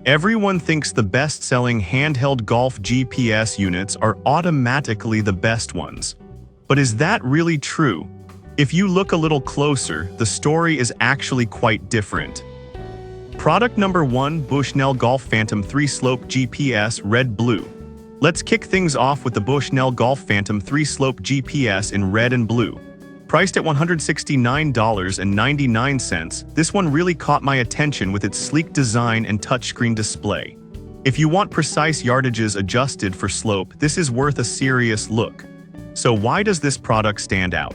Everyone thinks the best-selling handheld golf GPS units are automatically the best ones. But is that really true? If you look a little closer, the story is actually quite different. Product number 1, Bushnell Golf Phantom 3 Slope GPS Red Blue. Let's kick things off with the Bushnell Golf Phantom 3 Slope GPS in red and blue. Priced at $169.99, this one really caught my attention with its sleek design and touchscreen display. If you want precise yardages adjusted for slope, this is worth a serious look. So why does this product stand out?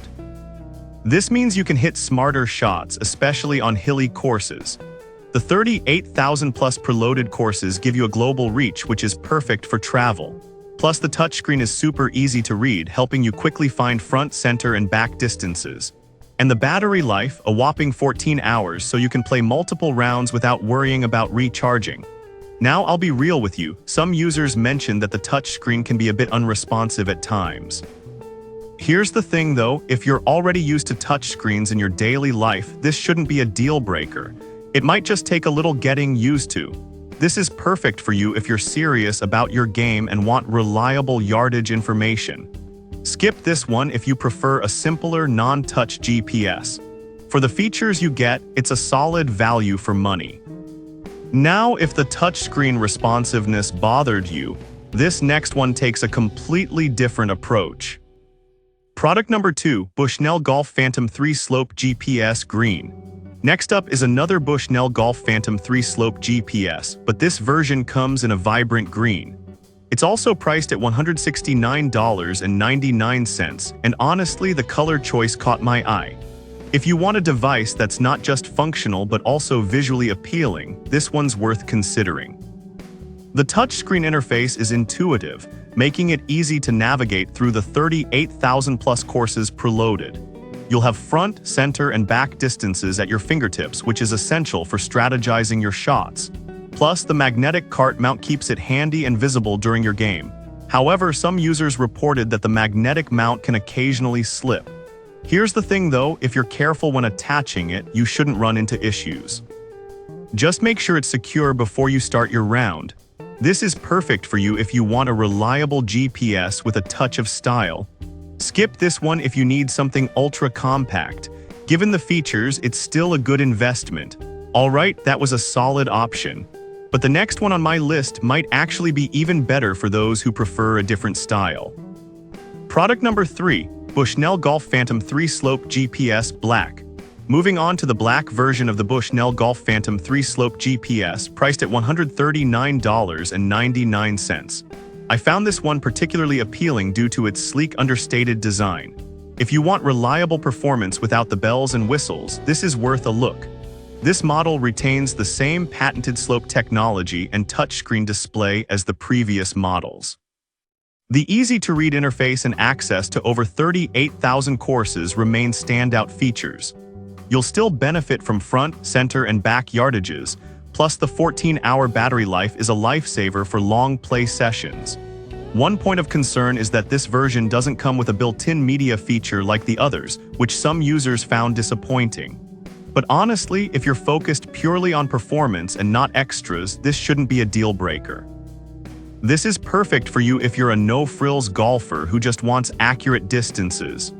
This means you can hit smarter shots, especially on hilly courses. The 38,000 plus preloaded courses give you a global reach, which is perfect for travel. Plus, the touchscreen is super easy to read, helping you quickly find front, center, and back distances. And the battery life, a whopping 14 hours, so you can play multiple rounds without worrying about recharging. Now, I'll be real with you, some users mention that the touchscreen can be a bit unresponsive at times. Here's the thing though, if you're already used to touchscreens in your daily life, this shouldn't be a deal breaker. It might just take a little getting used to. This is perfect for you if you're serious about your game and want reliable yardage information. Skip this one if you prefer a simpler, non-touch GPS. For the features you get, it's a solid value for money. Now, if the touchscreen responsiveness bothered you, this next one takes a completely different approach. Product number 2, Bushnell Golf Phantom 3 Slope GPS Green. Next up is another Bushnell Golf Phantom 3 Slope GPS, but this version comes in a vibrant green. It's also priced at $169.99, and honestly, the color choice caught my eye. If you want a device that's not just functional but also visually appealing, this one's worth considering. The touchscreen interface is intuitive, making it easy to navigate through the 38,000 plus courses preloaded. You'll have front, center, and back distances at your fingertips, which is essential for strategizing your shots. Plus, the magnetic cart mount keeps it handy and visible during your game. However, some users reported that the magnetic mount can occasionally slip. Here's the thing though, if you're careful when attaching it, you shouldn't run into issues. Just make sure it's secure before you start your round. This is perfect for you if you want a reliable GPS with a touch of style. Skip this one if you need something ultra-compact. Given the features, it's still a good investment. Alright, that was a solid option. But the next one on my list might actually be even better for those who prefer a different style. Product number 3, Bushnell Golf Phantom 3 Slope GPS Black. Moving on to the black version of the Bushnell Golf Phantom 3 Slope GPS, priced at $139.99. I found this one particularly appealing due to its sleek, understated design. If you want reliable performance without the bells and whistles, this is worth a look. This model retains the same patented slope technology and touchscreen display as the previous models. The easy-to-read interface and access to over 38,000 courses remain standout features. You'll still benefit from front, center, and back yardages, plus the 14-hour battery life is a lifesaver for long play sessions. One point of concern is that this version doesn't come with a built-in media feature like the others, which some users found disappointing. But honestly, if you're focused purely on performance and not extras, this shouldn't be a deal breaker. This is perfect for you if you're a no-frills golfer who just wants accurate distances.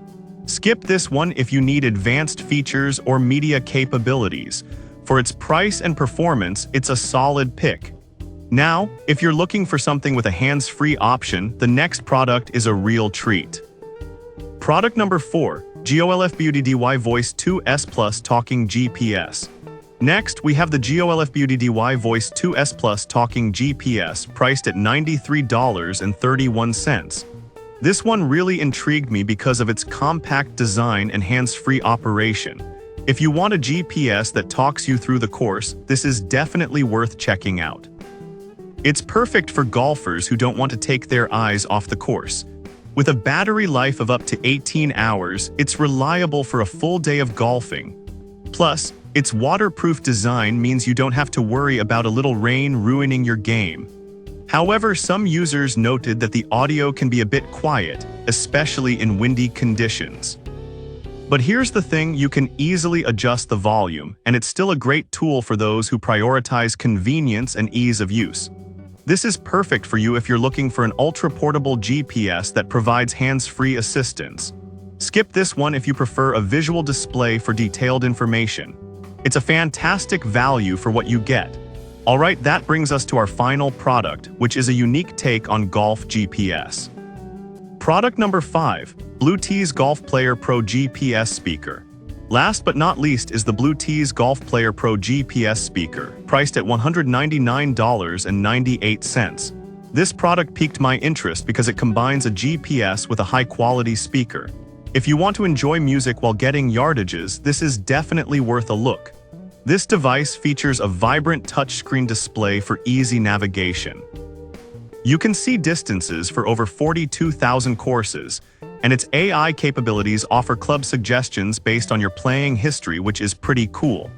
Skip this one if you need advanced features or media capabilities. For its price and performance, it's a solid pick. Now, if you're looking for something with a hands-free option, the next product is a real treat. Product number 4, GolfBuddy Voice 2S Plus Talking GPS. Next, we have the GolfBuddy Voice 2S Plus Talking GPS, priced at $93.31. This one really intrigued me because of its compact design and hands-free operation. If you want a GPS that talks you through the course, this is definitely worth checking out. It's perfect for golfers who don't want to take their eyes off the course. With a battery life of up to 18 hours, it's reliable for a full day of golfing. Plus, its waterproof design means you don't have to worry about a little rain ruining your game. However, some users noted that the audio can be a bit quiet, especially in windy conditions. But here's the thing, you can easily adjust the volume, and it's still a great tool for those who prioritize convenience and ease of use. This is perfect for you if you're looking for an ultra-portable GPS that provides hands-free assistance. Skip this one if you prefer a visual display for detailed information. It's a fantastic value for what you get. Alright, that brings us to our final product, which is a unique take on golf GPS. Product number 5, Bluetooth Golf Player Pro GPS Speaker. Last but not least is the Bluetooth Golf Player Pro GPS speaker, priced at $199.98. This product piqued my interest because it combines a GPS with a high-quality speaker. If you want to enjoy music while getting yardages, this is definitely worth a look. This device features a vibrant touchscreen display for easy navigation. You can see distances for over 42,000 courses, and its AI capabilities offer club suggestions based on your playing history, which is pretty cool.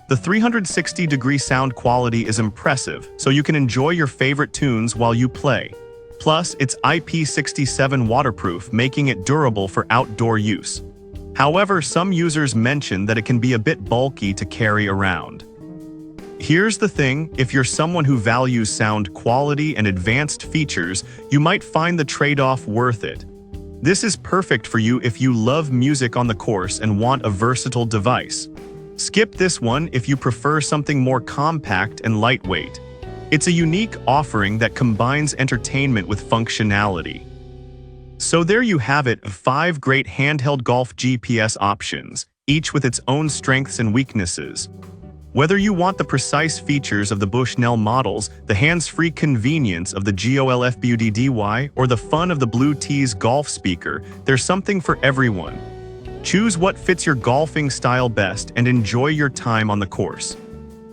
The 360-degree sound quality is impressive, so you can enjoy your favorite tunes while you play. Plus, it's IP67 waterproof, making it durable for outdoor use. However, some users mention that it can be a bit bulky to carry around. Here's the thing, if you're someone who values sound quality and advanced features, you might find the trade-off worth it. This is perfect for you if you love music on the course and want a versatile device. Skip this one if you prefer something more compact and lightweight. It's a unique offering that combines entertainment with functionality. So there you have it, 5 great handheld golf GPS options, each with its own strengths and weaknesses. Whether you want the precise features of the Bushnell models, the hands-free convenience of the GolfBuddy, or the fun of the Bluetooth golf speaker, there's something for everyone. Choose what fits your golfing style best and enjoy your time on the course.